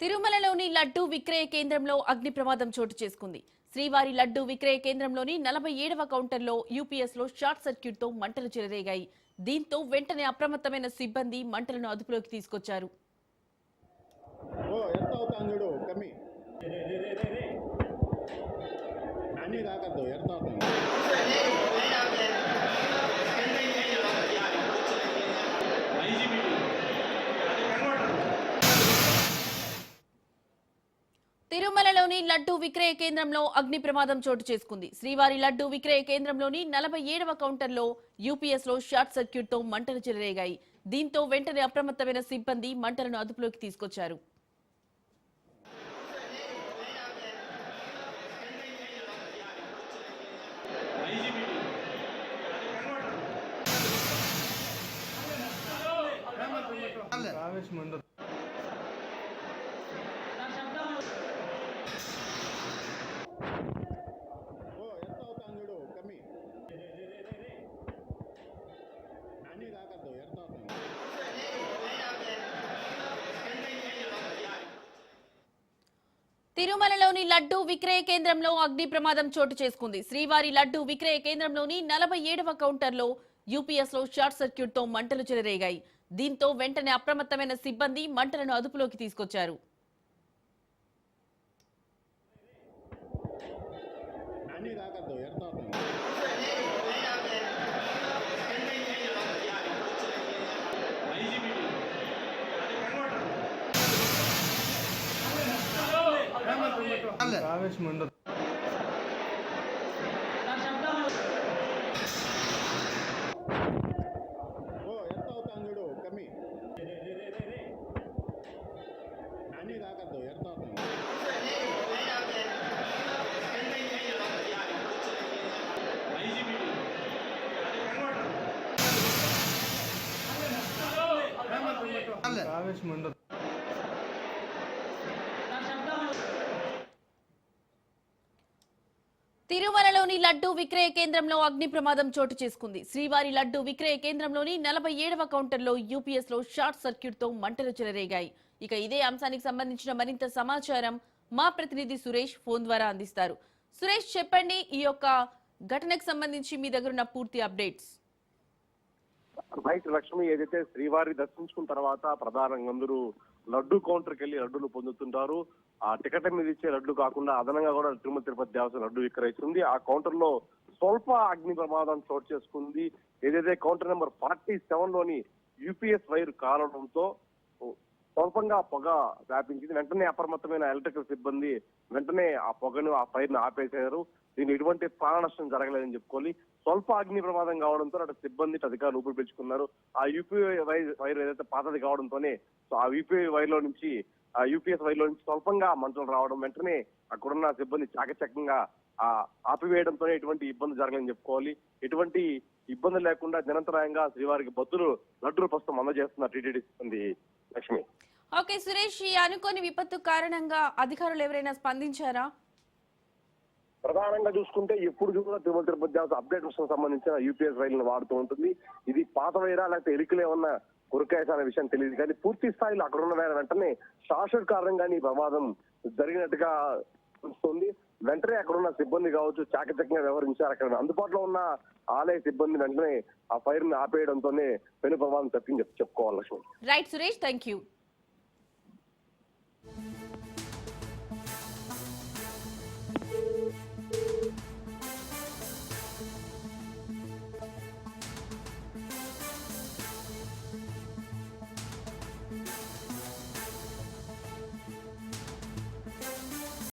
తిరుమలలోని లడ్డూ విక్రయ కేంద్రంలో అగ్ని ప్రమాదం చోటు చేసుకుంది. శ్రీవారి లడ్డూ విక్రయ కేంద్రంలోని 47వ కౌంటర్లో యూపీఎస్లో షార్ట్ సర్క్యూట్తో మంటలు చెలరేగాయి. దీంతో వెంటనే అప్రమత్తమైన సిబ్బంది మంటలను అదుపులోకి తీసుకొచ్చారు. తిరుమలలోని లడ్డూ విక్రయ కేంద్రంలో అగ్ని ప్రమాదం చోటు చేసుకుంది. శ్రీవారి లడ్డూ విక్రయ కేంద్రంలోని 47వ కౌంటర్లో యూపీఎస్లో షార్ట్ సర్క్యూట్తో మంటలు చెలరేగాయి. దీంతో వెంటనే అప్రమత్తమైన సిబ్బంది మంటలను అదుపులోకి తీసుకొచ్చారు. తిరుమలలోని లడ్డూ విక్రయ కేంద్రంలో అగ్ని ప్రమాదం చోటు చేసుకుంది. శ్రీవారి లడ్డూ విక్రయ కేంద్రంలోని 47వ కౌంటర్లో యూపీఎస్లో షార్ట్ సర్క్యూట్తో మంటలు చెలరేగాయి. దీంతో వెంటనే అప్రమత్తమైన సిబ్బంది మంటలను అదుపులోకి తీసుకొచ్చారు. తిరుమలలోని లడ్డూ విక్రయ కేంద్రంలో అగ్ని ప్రమాదం చోటు చేసుకుంది. శ్రీవారి లడ్డూ విక్రయ కేంద్రంలోని 47వ కౌంటర్లో యూపీఎస్లో షార్ట్ సర్క్యూట్తో మంటలు చెలరేగాయి. ఇక ఇదే అంశానికి సంబంధించిన మరింత సమాచారం మా ప్రతినిధి సురేష్ ఫోన్ ద్వారా అందిస్తారు. సురేష్, చెప్పండి, ఈ యొక్క ఘటనకు సంబంధించి మీ దగ్గర ఉన్న పూర్తి అప్డేట్స్. లక్ష్మి, ఏదైతే శ్రీవారి దర్శించుకున్న తర్వాత ప్రధానంగా అందరూ లడ్డు కౌంటర్కి వెళ్లి లడ్డూలు పొందుతుంటారు. ఆ టికెట్ మీద ఇచ్చే లడ్డు కాకుండా అదనంగా కూడా తిరుమల తిరుపతి దేవస్థానం లడ్డు విక్రయిస్తుంది. ఆ కౌంటర్ లో స్వల్ప అగ్ని ప్రమాదం చోటు చేసుకుంది. ఏదైతే కౌంటర్ నెంబర్ 47 లోని యూపీఎస్ వైర్ కాలడంతో స్వల్పంగా పొగ వ్యాపించింది. వెంటనే అప్రమత్తమైన ఎలక్ట్రికల్ సిబ్బంది వెంటనే ఆ పొగను, ఆ ఫైర్ ను ఆపేశారు. దీని ఎటువంటి ప్రాణ నష్టం జరగలేదని చెప్పుకోవాలి. స్వల్ప అగ్ని ప్రమాదం కావడంతో అటు సిబ్బంది అధికారులు ఊపిరి పీల్చుకున్నారు. ఆ యూపీఐ వైర్ ఏదైతే పాతది కావడంతోనే ఆ యూపీఐ వైర్ లో నుంచి యూపీఎస్ వైర్ లో నుంచి స్వల్పంగా మంటలు రావడం, వెంటనే అక్కడున్న సిబ్బంది చాకచక్యంగా ఆపివేయడంతో ఎటువంటి ఇబ్బంది జరగలేదని చెప్పుకోవాలి. ఎటువంటి ఇబ్బంది లేకుండా నిరంతరాయంగా శ్రీవారికి భక్తులు లడ్డూలు ప్రస్తుతం అందజేస్తున్నారు టీటీడీ సిబ్బంది. లక్ష్మి. ఓకే సురేష్, ఈ అనుకోని విపత్తు కారణంగా అధికారులు ఎవరైనా స్పందించారా? ప్రధానంగా చూసుకుంటే ఎప్పుడు చూసినా తిరుమల తిరుపతి దేవస్థానం అప్డేట్స్ సంబంధించిన యూపీఎస్ రైళ్లను వాడుతూ ఉంటుంది. ఇది పాత వైరా లేకపోతే ఎలికలు ఏమన్నా కొరకాయస అనే విషయం తెలియదు. కానీ పూర్తి స్థాయిలో అక్కడ ఉన్న వెంటనే షార్ట్ కారణంగానే ఈ ప్రమాదం జరిగినట్టుగా తెలుస్తుంది. వెంటనే అక్కడ ఉన్న సిబ్బంది కావచ్చు చాకచక్యంగా వ్యవహరించారు. అక్కడ అందుబాటులో ఉన్న ఆలయ సిబ్బంది వెంటనే ఆ ఫైర్ ని ఆపేయడంతోనే పెను ప్రమాదం తప్పింది చెప్పుకోవాలి. Right Suresh, thank you.